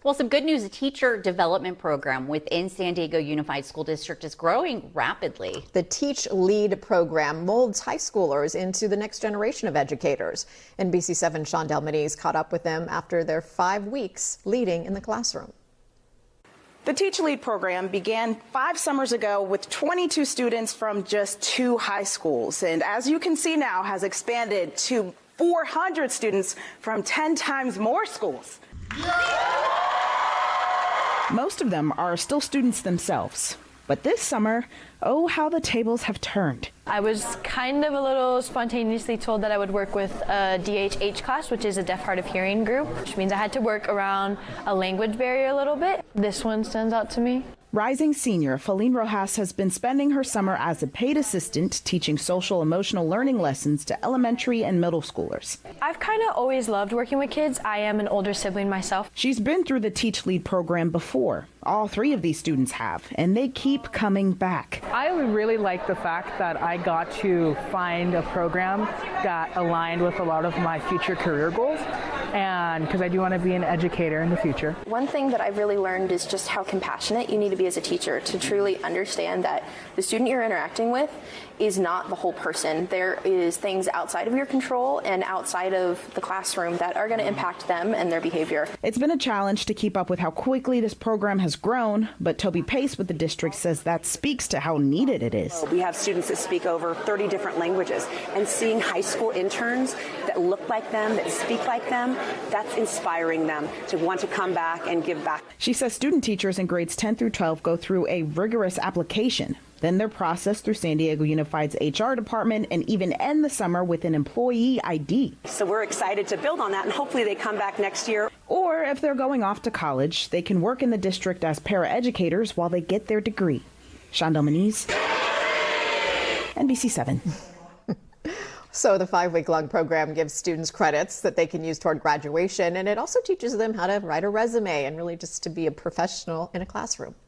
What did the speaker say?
Well, some good news, a teacher development program within San Diego Unified School District is growing rapidly. The Teach Lead program molds high schoolers into the next generation of educators. NBC7 Shandel Menezes caught up with them after their 5 weeks leading in the classroom. The Teach Lead program began 5 summers ago with 22 students from just 2 high schools, and as you can see now has expanded to 400 students from 10 times more schools. Most of them are still students themselves. But this summer, oh, how the tables have turned. I was kind of a little spontaneously told that I would work with a DHH class, which is a deaf, hard of hearing group, which means I had to work around a language barrier a little bit. This one stands out to me. Rising senior Feline Rojas has been spending her summer as a paid assistant teaching social emotional learning lessons to elementary and middle schoolers. I've kind of always loved working with kids. I am an older sibling myself. She's been through the Teach Lead program before. All 3 of these students have, and they keep coming back. I really like the fact that I got to find a program that aligned with a lot of my future career goals, and because I do want to be an educator in the future. One thing that I've really learned is just how compassionate you need to be as a teacher to truly understand that the student you're interacting with is not the whole person. There is things outside of your control and outside of the classroom that are going to impact them and their behavior. It's been a challenge to keep up with how quickly this program has grown, but Toby Pace with the district says that speaks to how needed it is. We have students that speak over 30 different languages, and seeing high school interns that look like them, that speak like them, that's inspiring them to want to come back and give back. She says student teachers in grades 10 through 12 go through a rigorous application. Then they're processed through San Diego Unified's HR department and even end the summer with an employee ID. So we're excited to build on that, and hopefully they come back next year. Or if they're going off to college, they can work in the district as paraeducators while they get their degree. Shandel Menezes, NBC7. So the 5-week-long program gives students credits that they can use toward graduation, and it also teaches them how to write a resume and really just to be a professional in a classroom.